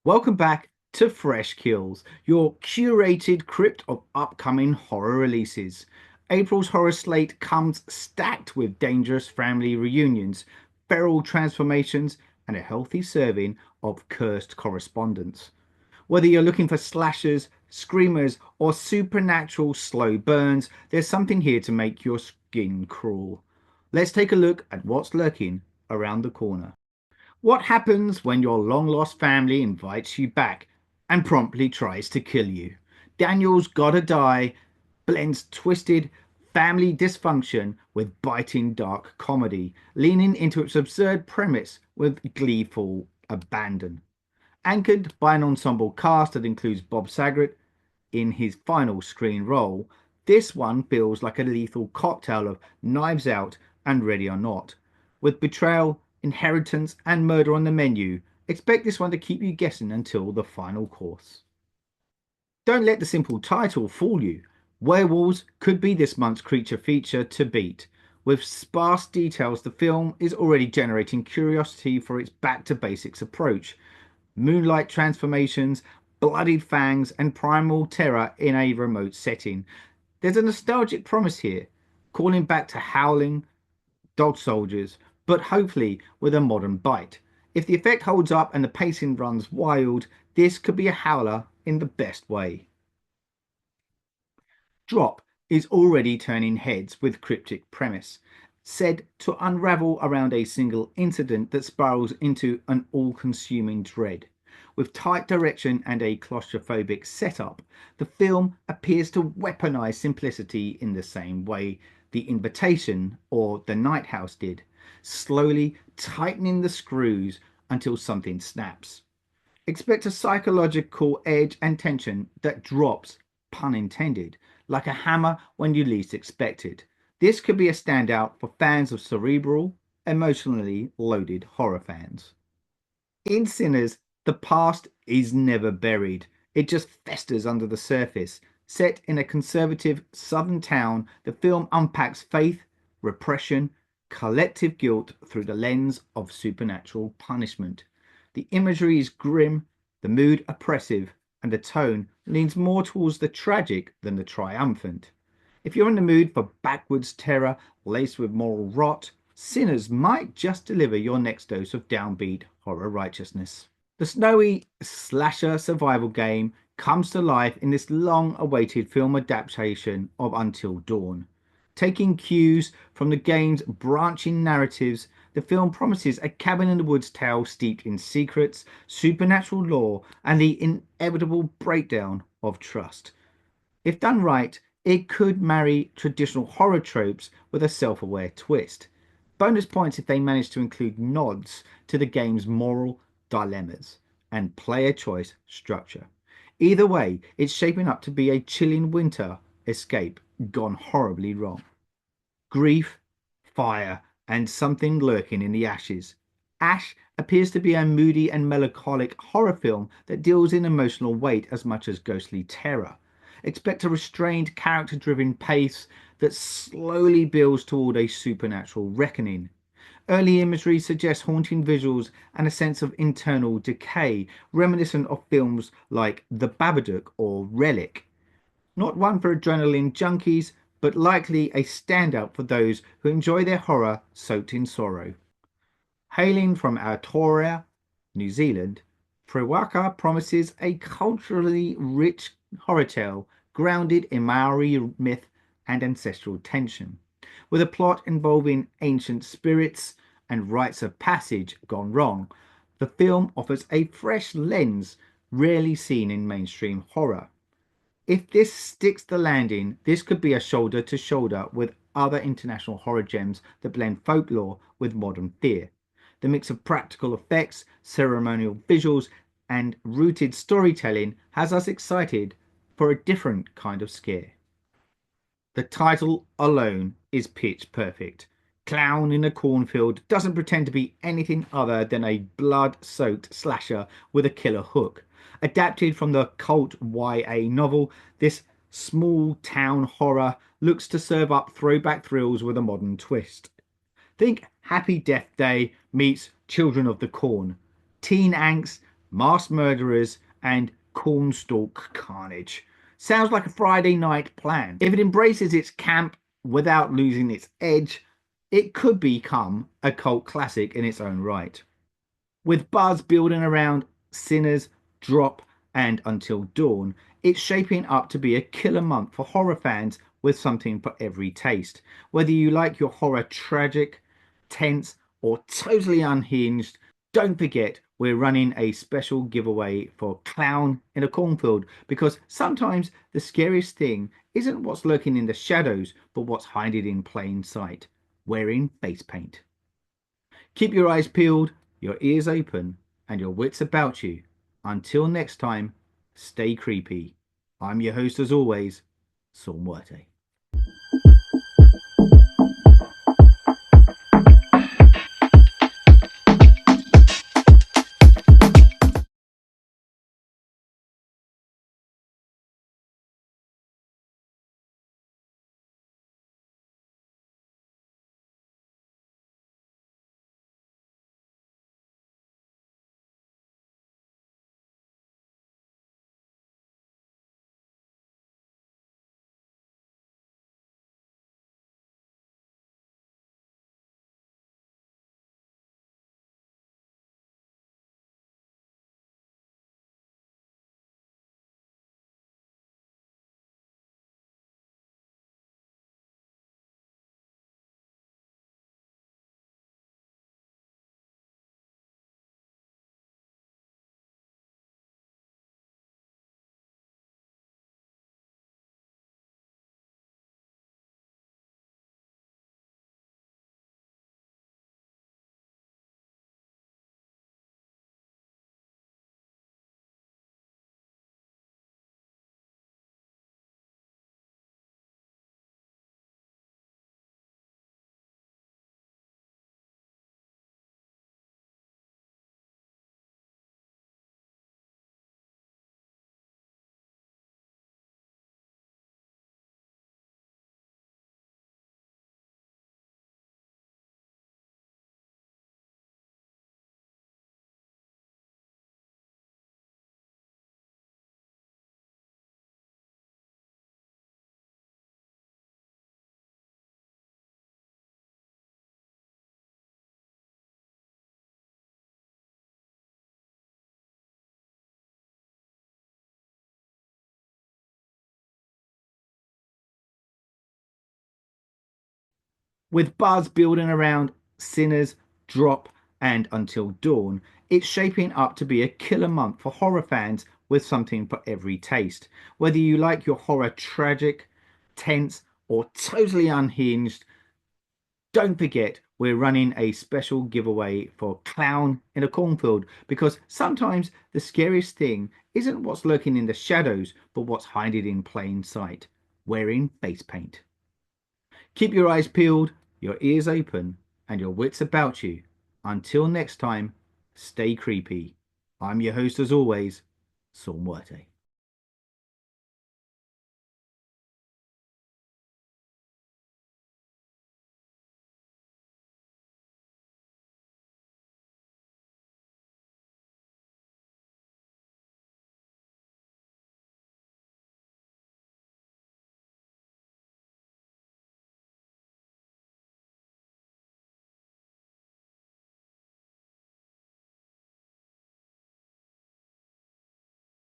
Welcome back to Fresh Kills, your curated crypt of upcoming horror releases. April's horror slate comes stacked with dangerous family reunions, feral transformations, and a healthy serving of cursed correspondence. Whether you're looking for slashers, screamers, or supernatural slow burns, there's something here to make your skin crawl. Let's take a look at what's lurking around the corner. What happens when your long lost family invites you back and promptly tries to kill you? Daniel's Gotta Die blends twisted family dysfunction with biting dark comedy, leaning into its absurd premise with gleeful abandon. Anchored by an ensemble cast that includes Bob Saget in his final screen role, this one feels like a lethal cocktail of Knives Out and Ready or Not. With betrayal, inheritance, and murder on the menu, expect this one to keep you guessing until the final course. Don't let the simple title fool you. Werewolves could be this month's creature feature to beat. With sparse details, the film is already generating curiosity for its back to basics approach. Moonlight transformations, bloodied fangs, and primal terror in a remote setting. There's a nostalgic promise here, calling back to howling dog soldiers, but hopefully with a modern bite. If the effect holds up and the pacing runs wild, this could be a howler in the best way. Drop is already turning heads with cryptic premise, said to unravel around a single incident that spirals into an all-consuming dread. With tight direction and a claustrophobic setup, the film appears to weaponize simplicity in the same way The Invitation or The Night House did, slowly tightening the screws until something snaps. Expect a psychological edge and tension that drops, pun intended, like a hammer when you least expect it. This could be a standout for fans of cerebral, emotionally loaded horror fans. In Sinners, the past is never buried, it just festers under the surface. Set in a conservative southern town, the film unpacks faith, repression, collective guilt through the lens of supernatural punishment. The imagery is grim, the mood oppressive, and the tone leans more towards the tragic than the triumphant. If you're in the mood for backwoods terror laced with moral rot, Sinners might just deliver your next dose of downbeat horror righteousness. The snowy slasher survival game comes to life in this long awaited film adaptation of Until Dawn. Taking cues from the game's branching narratives, the film promises a cabin in the woods tale steeped in secrets, supernatural lore, and the inevitable breakdown of trust. If done right, it could marry traditional horror tropes with a self aware twist. Bonus points if they manage to include nods to the game's moral dilemmas and player choice structure. Either way, it's shaping up to be a chilling winter escape gone horribly wrong. Grief, fire, and something lurking in the ashes. Ash appears to be a moody and melancholic horror film that deals in emotional weight as much as ghostly terror. Expect a restrained, character driven pace that slowly builds toward a supernatural reckoning. Early imagery suggests haunting visuals and a sense of internal decay, reminiscent of films like The Babadook or Relic. Not one for adrenaline junkies, but likely a standout for those who enjoy their horror soaked in sorrow. Hailing from Aotearoa, New Zealand, Frewaka promises a culturally rich horror tale grounded in Maori myth and ancestral tension. With a plot involving ancient spirits and rites of passage gone wrong, the film offers a fresh lens rarely seen in mainstream horror. If this sticks the landing, this could be a shoulder to shoulder with other international horror gems that blend folklore with modern fear. The mix of practical effects, ceremonial visuals, and rooted storytelling has us excited for a different kind of scare. The title alone is pitch perfect. Clown in a Cornfield doesn't pretend to be anything other than a blood soaked slasher with a killer hook. Adapted from the cult YA novel, this small town horror looks to serve up throwback thrills with a modern twist. Think Happy Death Day meets Children of the Corn. Teen angst, mass murderers, and cornstalk carnage. Sounds like a Friday night plan. If it embraces its camp without losing its edge, it could become a cult classic in its own right. With buzz building around Sinners, Drop, and Until Dawn, it's shaping up to be a killer month for horror fans with something for every taste. Whether you like your horror tragic, tense, or totally unhinged, don't forget we're running a special giveaway for Clown in a Cornfield because sometimes the scariest thing isn't what's lurking in the shadows, but what's hiding in plain sight, wearing face paint. Keep your eyes peeled, your ears open, and your wits about you. Until next time, stay creepy. I'm your host as always, Saul Muerte. With buzz building around Sinners, Drop, and Until Dawn, it's shaping up to be a killer month for horror fans with something for every taste. Whether you like your horror tragic, tense, or totally unhinged, don't forget we're running a special giveaway for Clown in a Cornfield because sometimes the scariest thing isn't what's lurking in the shadows, but what's hiding in plain sight, wearing face paint. Keep your eyes peeled, your ears open, and your wits about you. Until next time, stay creepy. I'm your host as always, Saul Muerte.